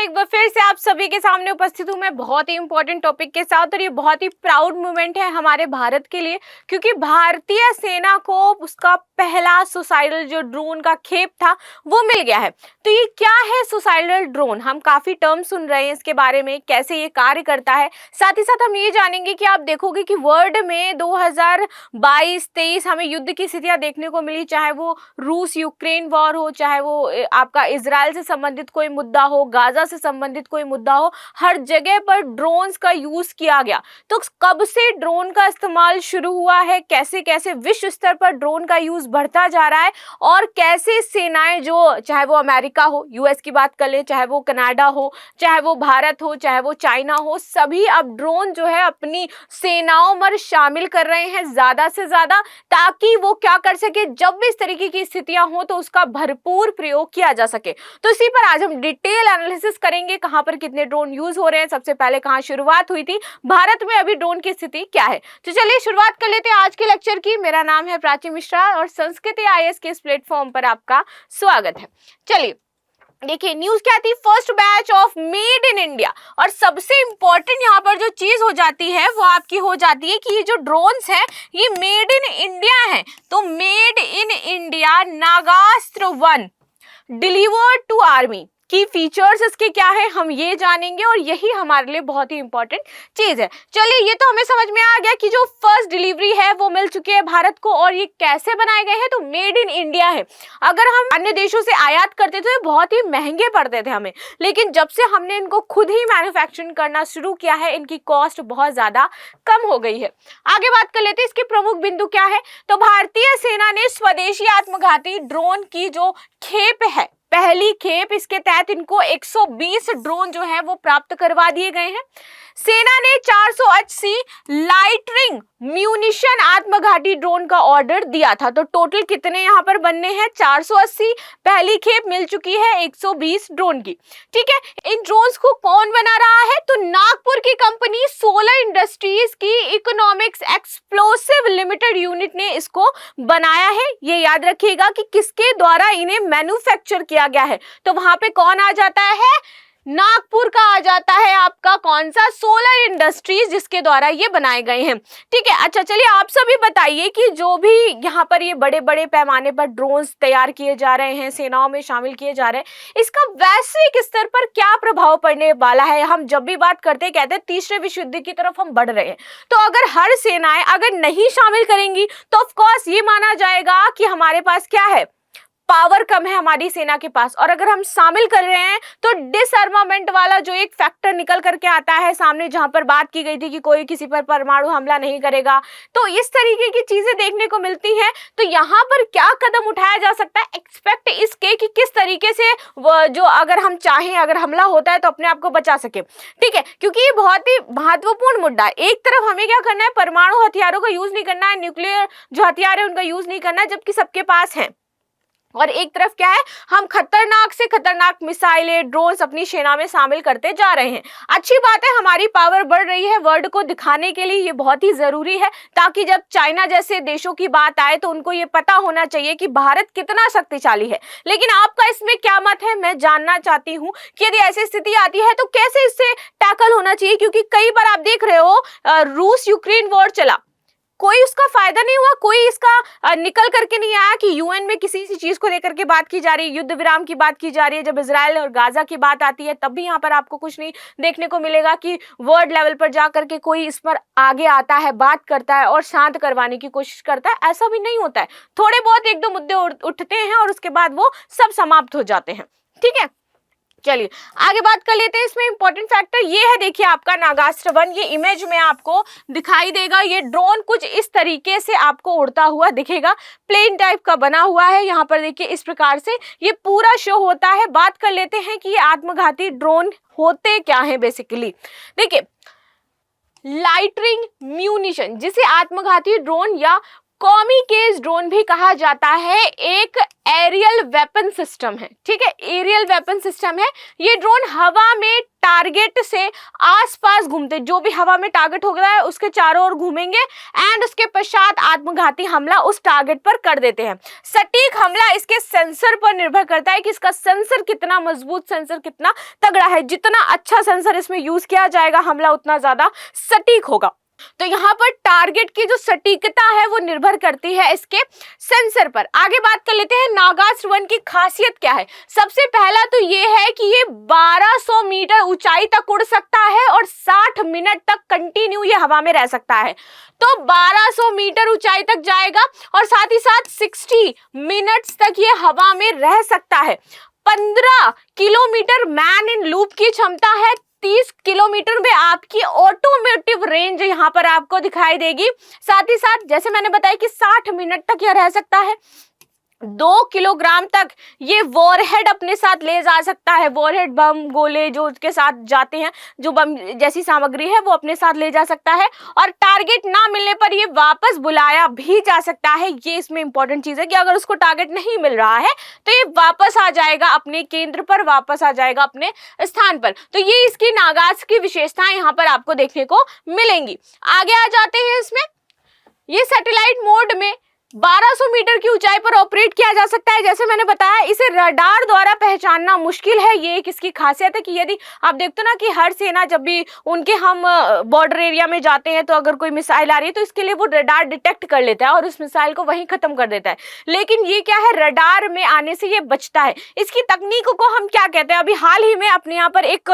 एक बार फिर से आप सभी के सामने उपस्थित हूँ मैं बहुत ही इंपॉर्टेंट टॉपिक के साथ। और ये बहुत ही प्राउड मोमेंट है हमारे भारत के लिए, क्योंकि भारतीय सेना को उसका पहला सुसाइडल जो ड्रोन का खेप था वो मिल गया है। तो ये क्या है सुसाइडल ड्रोन? हम काफी टर्म सुन रहे हैं इसके बारे में, कैसे ये कार्य करता है। साथ ही साथ हम ये जानेंगे कि आप देखोगे कि वर्ल्ड में 2022-23 हमें युद्ध की स्थितियां देखने को मिली, चाहे वो रूस यूक्रेन वॉर हो, चाहे वो आपका इजराइल से संबंधित कोई मुद्दा हो, गाजा से संबंधित कोई मुद्दा हो, हर जगह पर ड्रोन्स का यूज किया गया। तो कब से ड्रोन का इस्तेमाल शुरू हुआ है, कैसे कैसे विश्व स्तर पर ड्रोन का यूज बढ़ता जा रहा है, और कैसे सेनाएं जो चाहे वो अमेरिका हो, यूएस की बात कर ले, चाहे वो कनाडा हो, चाहे वो भारत हो, चाहे वो चाइना हो, सभी अब ड्रोन जो है अपनी सेनाओं में शामिल कर रहे हैं ज्यादा से ज्यादा, ताकि वो क्या कर सके, जब भी इस तरीके की स्थितियां हो तो उसका भरपूर प्रयोग किया जा सके। तो इसी पर आज हम डिटेल एनालिसिस करेंगे, कहां पर कितने ड्रोन यूज हो रहे हैं, सबसे पहले कहां शुरुआत हुई थी, भारत में अभी ड्रोन की स्थिति क्या है। तो चलिए शुरुआत कर लेते हैं आज के लेक्चर की। मेरा नाम है प्राची मिश्रा और संस्कृति आईएएस के इस प्लेटफॉर्म पर आपका स्वागत है। चलिए देखिए न्यूज क्या थी, first batch of made in India. और सबसे इंपॉर्टेंट यहाँ पर जो चीज हो जाती है वो आपकी हो जाती है कि ये जो ड्रोन्स हैं ये मेड इन इंडिया हैं। तो made in India Nagastra 1 delivered to army की फीचर्स इसके क्या है हम ये जानेंगे, और यही हमारे लिए बहुत ही इंपॉर्टेंट चीज है। चलिए ये तो हमें समझ में आ गया कि जो फर्स्ट डिलीवरी है वो मिल चुकी है भारत को, और ये कैसे बनाए गए हैं, तो मेड इन इंडिया है। अगर हम अन्य देशों से आयात करते थे तो बहुत ही महंगे पड़ते थे हमें, लेकिन जब से हमने इनको खुद ही मैन्युफैक्चरिंग करना शुरू किया है इनकी कॉस्ट बहुत ज्यादा कम हो गई है। आगे बात कर लेते हैं इसके प्रमुख बिंदु क्या है। तो भारतीय सेना ने स्वदेशी आत्मघाती ड्रोन की जो खेप है, पहली खेप, इसके तहत इनको 120 ड्रोन जो है वो प्राप्त करवा दिए गए हैं। सेना ने 480 लाइटनिंग म्यूनिशन आत्मघाती ड्रोन का ऑर्डर दिया था। तो टोटल कितने यहाँ पर बनने हैं, 480। पहली खेप मिल चुकी है 120 ड्रोन की। ठीक है, इन ड्रोन्स को कौन बना रहा है, तो नागपुर की कंपनी सोलर इंडस्ट्रीज की इकोनॉमिक्स एक्सप्लोसिव लिमिटेड यूनिट ने इसको बनाया है। ये याद रखिएगा कि किसके द्वारा इन्हें मैन्युफैक्चर किया गया है। तो वहां पे कौन आ जाता है, नागपुर का आ जाता है आपका कौन सा, सोलर इंडस्ट्रीज, जिसके द्वारा ये बनाए गए हैं। ठीक है, अच्छा चलिए आप सभी बताइए कि जो भी यहाँ पर ये बड़े बड़े पैमाने पर ड्रोन्स तैयार किए जा रहे हैं, सेनाओं में शामिल किए जा रहे हैं, इसका वैश्विक स्तर पर क्या प्रभाव पड़ने वाला है। हम जब भी बात करते हैं कहते हैं तीसरे विश्व युद्ध की तरफ हम बढ़ रहे हैं। तो अगर हर सेनाएं अगर नहीं शामिल करेंगी तो ऑफ कोर्स ये माना जाएगा कि हमारे पास क्या है, पावर कम है हमारी सेना के पास। और अगर हम शामिल कर रहे हैं तो डिसआर्मामेंट वाला जो एक फैक्टर निकल करके आता है सामने, जहां पर बात की गई थी कि कोई किसी पर परमाणु हमला नहीं करेगा, तो इस तरीके की चीजें देखने को मिलती हैं। तो यहाँ पर क्या कदम उठाया जा सकता है एक्सपेक्ट इसके कि किस तरीके से जो अगर हम चाहें अगर हमला होता है तो अपने आप को बचा सके। ठीक है, क्योंकि ये बहुत ही महत्वपूर्ण मुद्दा है। एक तरफ हमें क्या करना है, परमाणु हथियारों का यूज नहीं करना है, न्यूक्लियर जो हथियार है उनका यूज नहीं करना है, जबकि सबके पास है। और एक तरफ क्या है, हम खतरनाक से खतरनाक मिसाइलें, ड्रोन्स अपनी सेना में शामिल करते जा रहे हैं। अच्छी बात है, हमारी पावर बढ़ रही है, वर्ल्ड को दिखाने के लिए ये बहुत ही जरूरी है, ताकि जब चाइना जैसे देशों की बात आए तो उनको ये पता होना चाहिए कि भारत कितना शक्तिशाली है। लेकिन आपका इसमें क्या मत है, मैं जानना चाहती हूँ कि यदि ऐसी स्थिति आती है तो कैसे इससे टैकल होना चाहिए। क्योंकि कई बार आप देख रहे हो रूस यूक्रेन वॉर चला, कोई उसका फायदा नहीं हुआ, कोई इसका निकल करके नहीं आया कि यूएन में किसी चीज को लेकर के बात की जा रही है, युद्ध विराम की बात की जा रही है। जब इजराइल और गाजा की बात आती है तब भी यहाँ पर आपको कुछ नहीं देखने को मिलेगा कि वर्ल्ड लेवल पर जा करके कोई इस पर आगे आता है, बात करता है और शांत करवाने की कोशिश करता है। ऐसा भी नहीं होता है, थोड़े बहुत एक दो मुद्दे उठते हैं और उसके बाद वो सब समाप्त हो जाते हैं। ठीक है, चलिए आगे बात कर लेते हैं। इसमें इंपॉर्टेंट फैक्टर ये है, देखिए आपका नागास्त्र 1, ये इमेज में आपको दिखाई देगा। ये ड्रोन कुछ इस तरीके से आपको उड़ता हुआ दिखेगा, प्लेन टाइप का बना हुआ है। यहाँ पर देखिए इस प्रकार से ये पूरा शो होता है। बात कर लेते हैं कि ये आत्मघाती ड्रोन होते क्या है बेसिकली। देखिए लाइटनिंग म्यूनिशन, जिसे आत्मघाती ड्रोन या कामिकाज़े ड्रोन भी कहा जाता है, एक एरियल वेपन सिस्टम है, ठीक है, एरियल वेपन सिस्टम है। ये ड्रोन हवा में टारगेट से आसपास घूमते, जो भी हवा में टारगेट हो रहा है उसके चारों ओर घूमेंगे एंड उसके पश्चात आत्मघाती हमला उस टारगेट पर कर देते हैं। सटीक हमला इसके सेंसर पर निर्भर करता है कि इसका सेंसर कितना मजबूत, सेंसर कितना तगड़ा है। जितना अच्छा सेंसर इसमें यूज किया जाएगा, हमला उतना ज्यादा सटीक होगा। तो यहाँ पर टारगेट की जो सटीकता है वो निर्भर करती है इसके सेंसर पर। आगे बात कर लेते हैं नागास्त्र 1 की खासियत क्या है। सबसे पहला तो ये है कि ये 1200 मीटर ऊंचाई तक उड़ सकता है और 60 मिनट तक कंटिन्यू ये हवा में रह सकता है। तो 1200 मीटर ऊंचाई तक जाएगा और साथ ही साथ 60 मिनट्स तक ये हवा में रह सकता है। 15 किलोमीटर मैन इन लूप की क्षमता है। 30 किलोमीटर में आपकी ऑटोमेटिव रेंज यहाँ पर आपको दिखाई देगी। साथ ही साथ जैसे मैंने बताया कि 60 मिनट तक यह रह सकता है। 2 किलोग्राम तक ये वॉरहेड अपने साथ ले जा सकता है। वॉरहेड बम गोले जो उसके साथ जाते हैं, जो बम जैसी सामग्री है वो अपने साथ ले जा सकता है और टारगेट ना मिलने पर ये वापस बुलाया भी जा सकता है। ये इसमें इंपॉर्टेंट चीज है कि अगर उसको टारगेट नहीं मिल रहा है तो ये वापस आ जाएगा अपने केंद्र पर, वापस आ जाएगा अपने स्थान पर। तो ये इसकी नागास्त्र की विशेषताएं यहाँ पर आपको देखने को मिलेंगी। आगे आ जाते हैं इसमें, ये सैटेलाइट मोड में 1200 मीटर की ऊंचाई पर ऑपरेट किया जा सकता है। जैसे मैंने बताया इसे रडार द्वारा पहचानना मुश्किल है। ये एक इसकी खासियत है कि यदि आप देखते हो ना कि हर सेना जब भी उनके हम बॉर्डर एरिया में जाते हैं तो अगर कोई मिसाइल आ रही है तो इसके लिए वो रडार डिटेक्ट कर लेता है और उस मिसाइल को वहीं खत्म कर देता है। लेकिन ये क्या है, रडार में आने से ये बचता है। इसकी तकनीक को हम क्या कहते हैं, अभी हाल ही में अपने यहाँ पर एक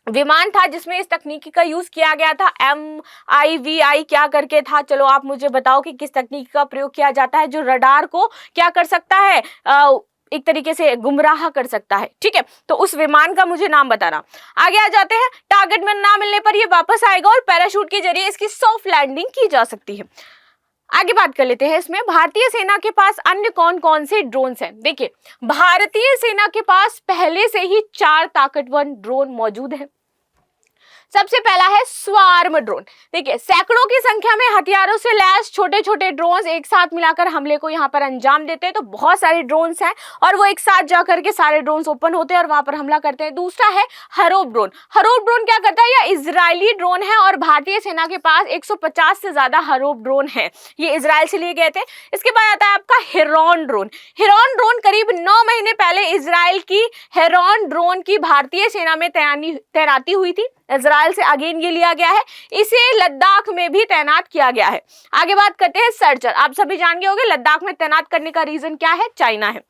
विमान था जिसमें इस तकनीकी का यूज किया गया था। MIVI क्या करके था, चलो आप मुझे बताओ कि किस तकनीक का प्रयोग किया जाता है जो रडार को क्या कर सकता है, एक तरीके से गुमराह कर सकता है। ठीक है, तो उस विमान का मुझे नाम बताना। आगे आ जाते हैं, टारगेट में ना मिलने पर ये वापस आएगा और पैराशूट के जरिए इसकी सॉफ्ट लैंडिंग की जा सकती है। आगे बात कर लेते हैं इसमें भारतीय सेना के पास अन्य कौन कौन से ड्रोन्स हैं। देखिए, भारतीय सेना के पास पहले से ही 4 ताकतवर ड्रोन मौजूद हैं। सबसे पहला है स्वार्म ड्रोन। देखिए, सैकड़ों की संख्या में हथियारों से लैस छोटे छोटे ड्रोन्स एक साथ मिलाकर हमले को यहाँ पर अंजाम देते हैं। तो बहुत सारे ड्रोन्स हैं और वो एक साथ जाकर के सारे ड्रोन्स ओपन होते हैं और वहां पर हमला करते हैं। दूसरा है हरोप ड्रोन। हरोप ड्रोन क्या करता है, यह इजरायली ड्रोन है और भारतीय सेना के पास 150 से ज्यादा हरोप ड्रोन है। ये इजराइल से लिए गए थे। इसके बाद आता है आपका हेरॉन ड्रोन। हेरॉन ड्रोन करीब 9 महीने पहले इजराइल की हेरॉन ड्रोन की भारतीय सेना में तैनाती हुई थी। इजराइल से अगेन ये लिया गया है। इसे लद्दाख में भी तैनात किया गया है। आगे बात करते हैं सर्चर। आप सभी जान गए होंगे लद्दाख में तैनात करने का रीजन क्या है, चाइना है।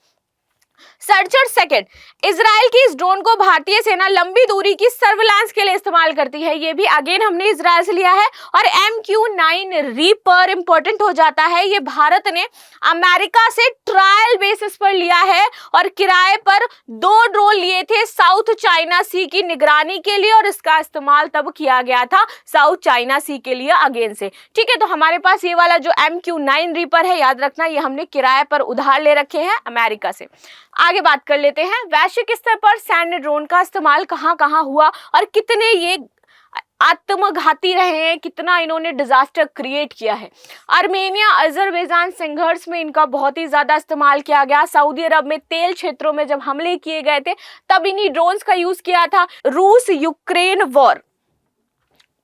सर्चर सेकंड, इजराइल की इस ड्रोन को भारतीय सेना लंबी दूरी की सर्विलांस के लिए इस्तेमाल करती है। ये भी अगेन हमने इजराइल से लिया है। और MQ-9 रीपर इंपॉर्टेंट हो जाता है। ये भारत ने अमेरिका से ट्रायल बेसिस पर लिया है और किराए पर 2 ड्रोन लिए थे साउथ चाइना सी की निगरानी के लिए और इसका इस्तेमाल तब किया गया था साउथ चाइना सी के लिए अगेन से। ठीक है, तो हमारे पास ये वाला जो MQ-9 रीपर है, याद रखना ये हमने किराए पर उधार ले रखे हैं अमेरिका से। आगे बात कर लेते हैं, वैश्विक स्तर पर सैन्य ड्रोन का इस्तेमाल कहां कहां हुआ और कितने ये आत्मघाती रहे हैं, कितना इन्होंने डिजास्टर क्रिएट किया है। आर्मेनिया अजरबैजान संघर्ष में इनका बहुत ही ज्यादा इस्तेमाल किया गया। सऊदी अरब में तेल क्षेत्रों में जब हमले किए गए थे तब इन्हीं ड्रोन्स का यूज किया था। रूस यूक्रेन वॉर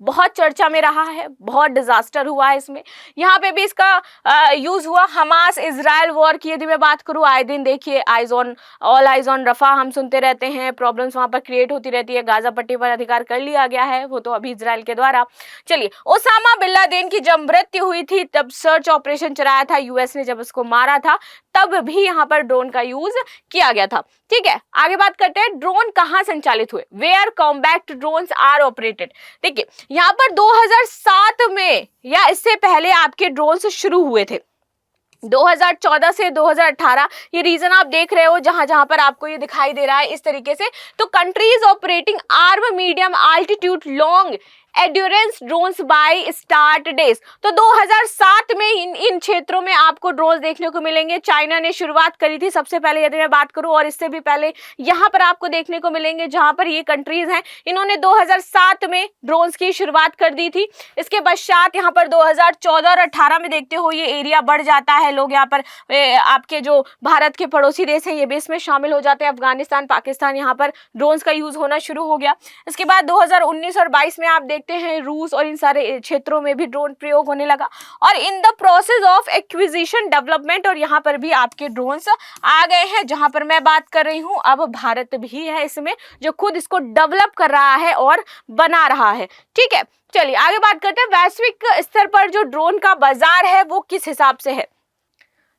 बहुत चर्चा में रहा है, बहुत डिजास्टर हुआ है इसमें। यहाँ पे भी इसका यूज हुआ। हमास इजराइल वॉर की यदि मैं बात करूँ, आए दिन देखिए ऑल आइज ऑन रफा हम सुनते रहते हैं, प्रॉब्लम्स वहां पर क्रिएट होती रहती है। गाजा पट्टी पर अधिकार कर लिया गया है, वो तो अभी इजराइल के द्वारा। चलिए, ओसामा बिन लादेन की जब मृत्यु हुई थी तब सर्च ऑपरेशन चलाया था यूएस ने, जब उसको मारा था तब भी यहाँ पर ड्रोन का यूज किया गया था। ठीक है, आगे बात करते हैं, ड्रोन कहाँ संचालित हुए, where combat drones are operated. देखिए, यहाँ पर 2007 में या इससे पहले आपके ड्रोन्स शुरू हुए थे। 2014 से 2018 ये रीजन आप देख रहे हो जहां जहां पर आपको ये दिखाई दे रहा है इस तरीके से। तो countries operating armed medium altitude long endurance drones by start days. तो 2007 में इन क्षेत्रों में आपको ड्रोन्स देखने को मिलेंगे। चाइना ने शुरुआत करी थी सबसे पहले यदि मैं बात करूं, और इससे भी पहले यहाँ पर आपको देखने को मिलेंगे जहां पर ये कंट्रीज हैं, इन्होंने 2007 में ड्रोन्स की शुरुआत कर दी थी। इसके पश्चात यहाँ पर 2014 और 18 में देखते हो ये एरिया बढ़ जाता है, लोग यहाँ पर आपके जो भारत के पड़ोसी देश हैं ये भी इसमें शामिल हो जाते हैं, अफगानिस्तान, पाकिस्तान, यहाँ पर ड्रोन्स का यूज होना शुरू हो गया। इसके बाद 2019 और 22 में आप देखते हैं रूस और इन सारे क्षेत्रों में भी ड्रोन प्रयोग होने लगा, और in the process of acquisition development, और यहाँ पर भी आपके ड्रोन्स आ गए हैं। जहां पर मैं बात कर रही हूं अब भारत भी है इसमें, जो खुद इसको डेवलप कर रहा है और बना रहा है। ठीक है, चलिए आगे बात करते हैं वैश्विक स्तर पर जो ड्रोन का बाजार है वो किस हिसाब से है।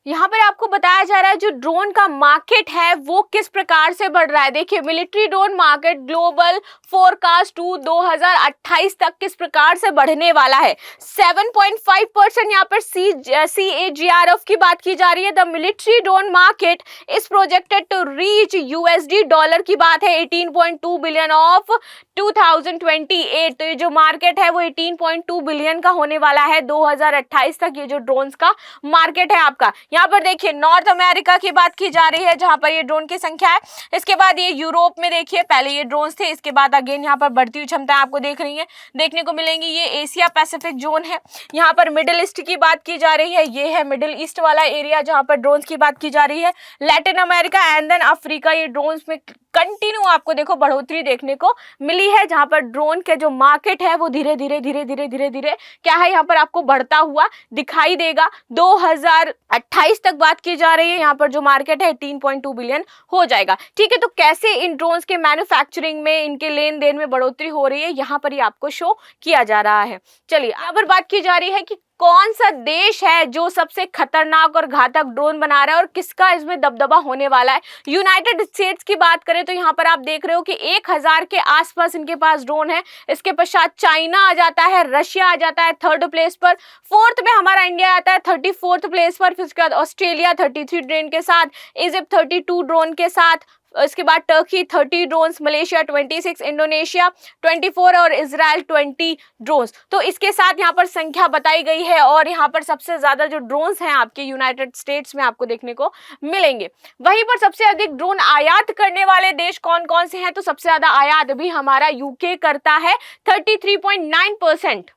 यहाँ पर आपको बताया जा रहा है जो ड्रोन का मार्केट है वो किस प्रकार से बढ़ रहा है। देखिए, military drone market global forecast to 2028 तक किस प्रकार से बढ़ने वाला है। 7.5% यहाँ पर CAGR की बात की जा रही है। The military drone market is projected to reach USD dollar की बात है 18.2 बिलियन ऑफ 2028। तो ये जो मार्केट है वो 18.2 बिलियन का होने वाला है 2028 तक, ये जो ड्रोन्स का मार्केट है आपका। यहाँ पर देखिए नॉर्थ अमेरिका की बात की जा रही है जहां पर ये ड्रोन की संख्या है। इसके बाद ये यूरोप में देखिए पहले ये ड्रोन्स थे, इसके बाद अगेन यहाँ पर बढ़ती हुई क्षमताएं आपको देखने को मिलेंगी। ये एशिया पैसिफिक जोन है। यहाँ पर मिडिल ईस्ट की बात की जा रही है, ये है मिडिल ईस्ट वाला एरिया जहां पर ड्रोन्स की बात की जा रही है। Latin America and then Africa, ये ड्रोन्स में कंटिन्यू आपको देखो बढ़ोतरी देखने को मिली है, जहां पर ड्रोन के जो मार्केट है वो धीरे धीरे क्या है यहाँ पर आपको बढ़ता हुआ दिखाई देगा। 2028 तक बात की जा रही है, यहाँ पर जो मार्केट है 18.2 बिलियन हो जाएगा। ठीक है, तो कैसे इन ड्रोन्स के मैन्युफैक्चरिंग में, इनके लेन देन में बढ़ोतरी हो रही है यहाँ पर ही आपको शो किया जा रहा है। चलिए यहाँ पर बात की जा रही है कि कौन सा देश है जो सबसे खतरनाक और घातक ड्रोन बना रहा है और किसका इसमें दबदबा होने वाला है। यूनाइटेड स्टेट्स की बात करें तो यहाँ पर आप देख रहे हो कि 1000 के आसपास इनके पास ड्रोन है। इसके पश्चात चाइना आ जाता है, रशिया आ जाता है 3rd प्लेस पर, 4th में हमारा इंडिया आता है 34th प्लेस पर, फिर उसके बाद ऑस्ट्रेलिया 33 ड्रोन के साथ, इजिप्ट 32 ड्रोन के साथ, इसके बाद टर्की 30 ड्रोन्स, मलेशिया 26, इंडोनेशिया 24 और इजराइल 20 ड्रोन्स। तो इसके साथ यहाँ पर संख्या बताई गई है, और यहाँ पर सबसे ज्यादा जो ड्रोन्स हैं आपके यूनाइटेड स्टेट्स में आपको देखने को मिलेंगे। वहीं पर सबसे अधिक ड्रोन आयात करने वाले देश कौन कौन से हैं, तो सबसे ज्यादा आयात भी हमारा यूके करता है, 33.9%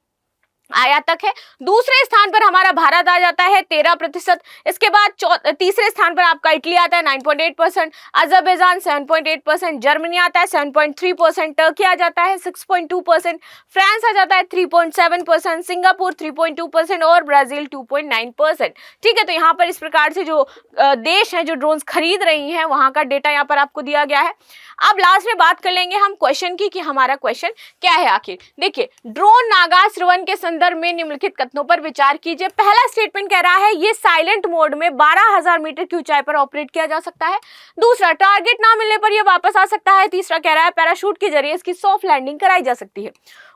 आयातक है। दूसरे स्थान पर हमारा भारत आ जाता है 13%। इसके बाद तीसरे स्थान पर आपका इटली आता है 9.8%, अजरबैजान 7.8%, जर्मनी आता है 7.3%, टर्की आ जाता है 6.2%, फ्रांस आ जाता है 3.7%, सिंगापुर 3.2% और ब्राजील 2.9%। ठीक है, तो यहाँ पर इस प्रकार से जो देश हैं जो ड्रोन्स खरीद रही हैं वहां का डेटा यहाँ पर आपको दिया गया है। अब लास्ट में बात कर लेंगे हम क्वेश्चन की कि हमारा क्वेश्चन क्या है आखिर। देखिए, ड्रोन नागा श्रवण के संदर्भ में निम्नलिखित कथनों पर विचार कीजिए। पहला स्टेटमेंट कह रहा है ये साइलेंट मोड में 12,000 मीटर की ऊंचाई पर ऑपरेट किया जा सकता है। दूसरा, टारगेट ना मिलने पर यह वापस आ सकता है। तीसरा कह रहा है पैराशूट के जरिए इसकी सॉफ्ट लैंडिंग कराई जा सकती है।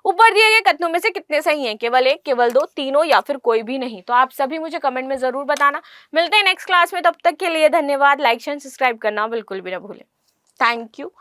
ऊपर दिए गए कथनों में से कितने सही हैं? केवल एक, केवल दो, तीनों या फिर कोई भी नहीं? तो आप सभी मुझे कमेंट में जरूर बताना। मिलते हैं नेक्स्ट क्लास में, तब तक के लिए धन्यवाद। लाइक शेयर सब्सक्राइब करना बिल्कुल भी ना भूलें। Thank you.